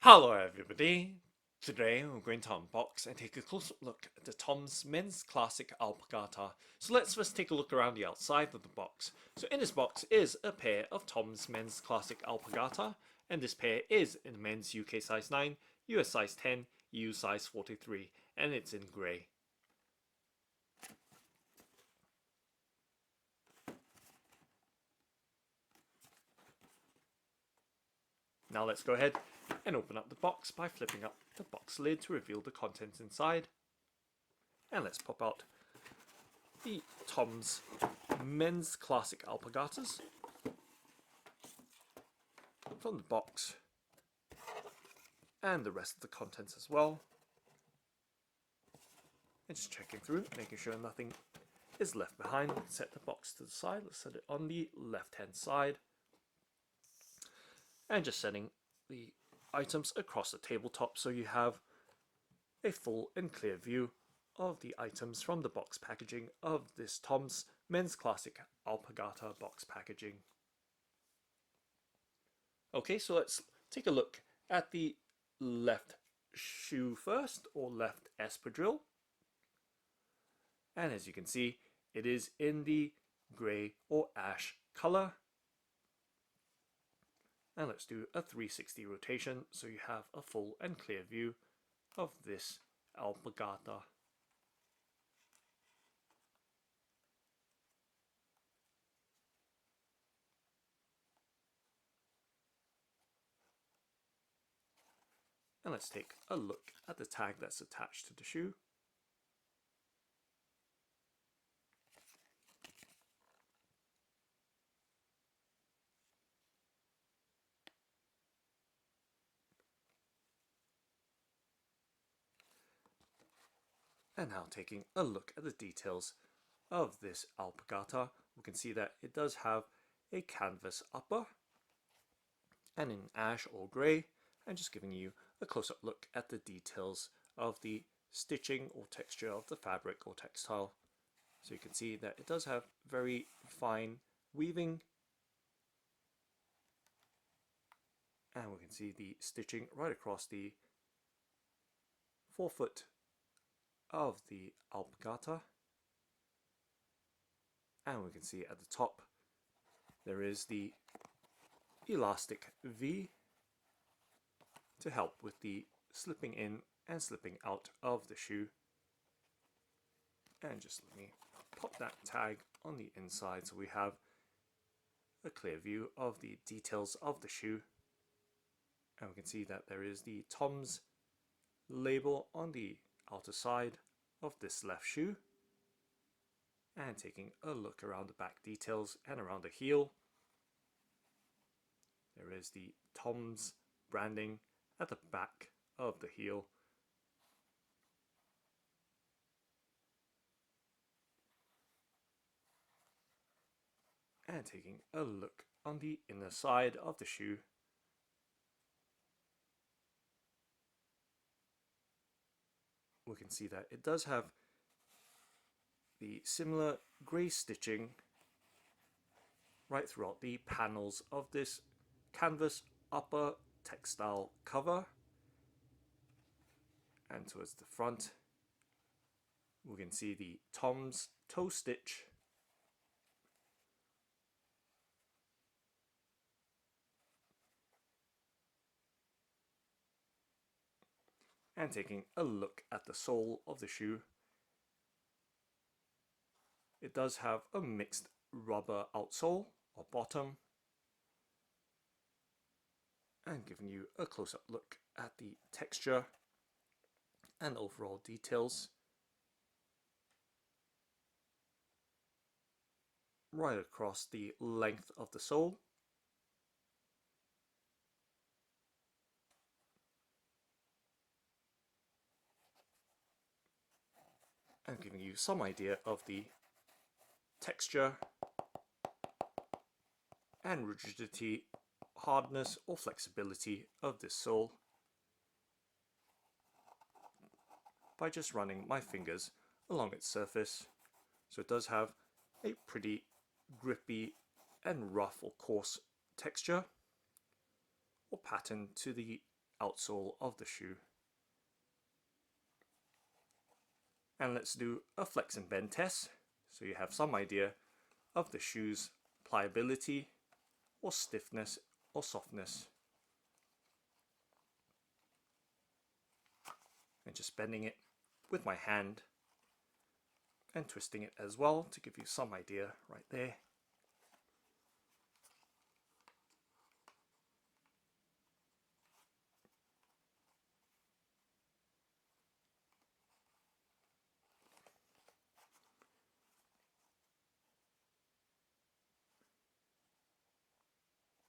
Hello everybody! Today we're going to unbox and take a close look at the TOMS Men's Classic Alpargata. So let's first take a look around the outside of the box. So in this box is a pair of TOMS Men's Classic Alpargata, and this pair is in men's UK size 9, US size 10, EU size 43, and it's in grey. Now let's go ahead and open up the box by flipping up the box lid to reveal the contents inside. And let's pop out the TOMS Men's Classic Alpargatas from the box and the rest of the contents as well. And just checking through, making sure nothing is left behind. Set the box to the side. Let's set it on the left hand side. And just setting the items across the tabletop so you have a full and clear view of the items from the box packaging of this TOMS Men's Classic Alpargata box packaging. Okay, so let's take a look at the left shoe first, or left espadrille. And as you can see, it is in the grey or ash colour. And let's do a 360 rotation so you have a full and clear view of this alpargata. And let's take a look at the tag that's attached to the shoe. And now taking a look at the details of this alpargata, we can see that it does have a canvas upper and in ash or grey, and just giving you a close-up look at the details of the stitching or texture of the fabric or textile. So you can see that it does have very fine weaving, and we can see the stitching right across the forefoot of the alpargata. And we can see at the top there is the elastic V to help with the slipping in and slipping out of the shoe. And just let me pop that tag on the inside so we have a clear view of the details of the shoe. And we can see that there is the TOMS label on the outer side of this left shoe. And taking a look around the back details and around the heel, there is the TOMS branding at the back of the heel. And taking a look on the inner side of the shoe, we can see that it does have the similar grey stitching right throughout the panels of this canvas upper textile cover. And towards the front, we can see the TOMS toe stitch and taking a look at the sole of the shoe. It does have a mixed rubber outsole or bottom, and giving you a close-up look at the texture and overall details right across the length of the sole. And giving you some idea of the texture and rigidity, hardness or flexibility of this sole by just running my fingers along its surface. So it does have a pretty grippy and rough or coarse texture or pattern to the outsole of the shoe. And let's do a flex and bend test so you have some idea of the shoe's pliability or stiffness or softness. And just bending it with my hand and twisting it as well to give you some idea right there.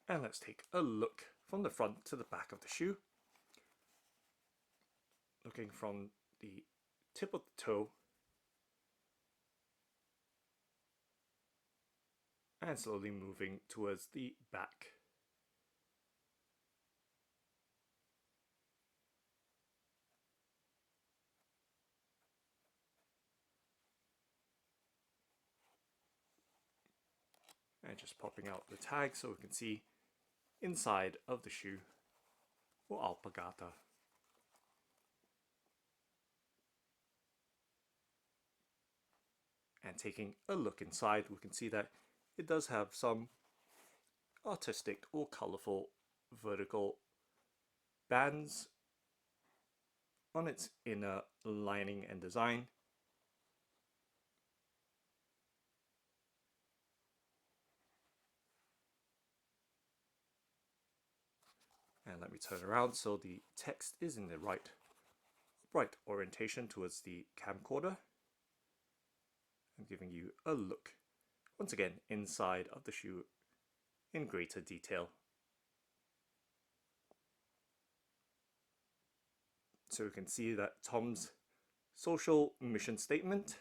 And let's take a look from the front to the back of the shoe. Looking from the tip of the toe and slowly moving towards the back. And just popping out the tag so we can see inside of the shoe or alpargata. And taking a look inside, we can see that it does have some artistic or colorful vertical bands on its inner lining and design. And let me turn around so the text is in the right orientation towards the camcorder. I'm giving you a look once again inside of the shoe in greater detail. So we can see that TOMS social mission statement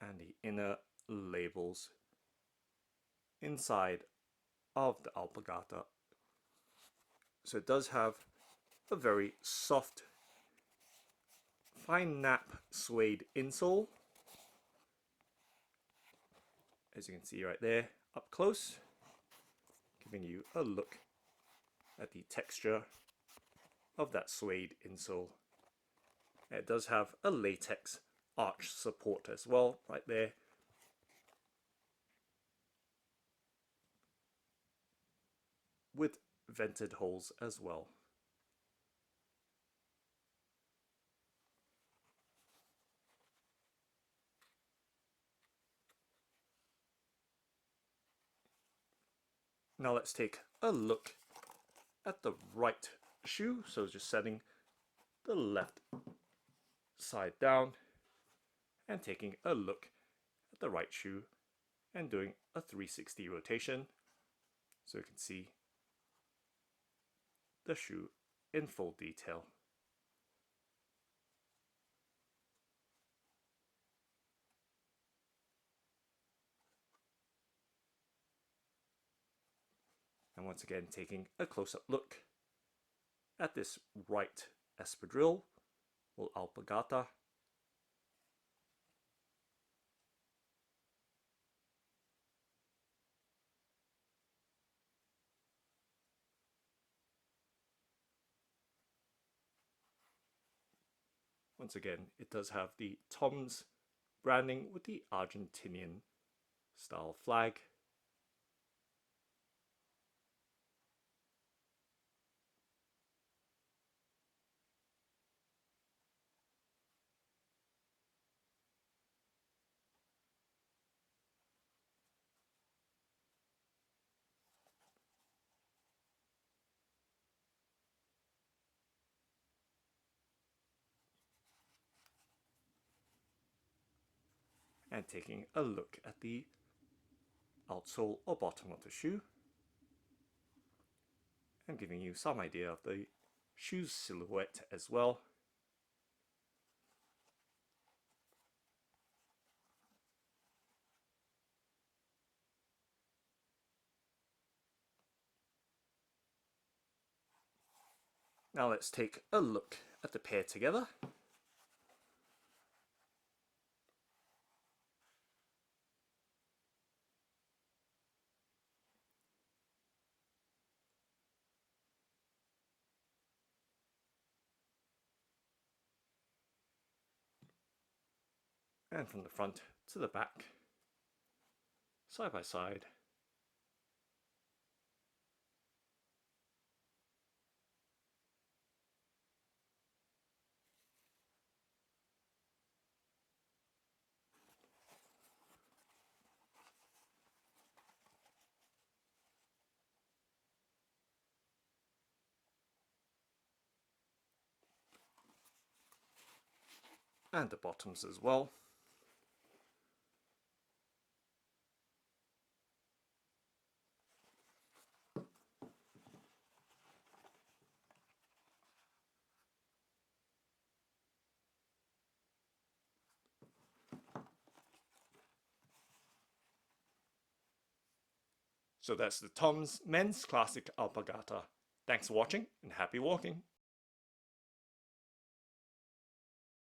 and the inner labels inside of the alpargata. So it does have a very soft, fine nap suede insole, as you can see right there up close, giving you a look at the texture of that suede insole. It does have a latex arch support as well right there. With vented holes as well. Now let's take a look at the right shoe. So just setting the left side down and taking a look at the right shoe and doing a 360 rotation so you can see the shoe in full detail. And once again taking a close-up look at this right espadrille or alpargata. Once again, it does have the TOMS branding with the Argentinian style flag. And taking a look at the outsole or bottom of the shoe and giving you some idea of the shoe's silhouette as well. Now let's take a look at the pair together. and from the front to the back, side by side. And the bottoms as well. So that's the TOMS Men's Classic Alpargata. Thanks for watching and happy walking!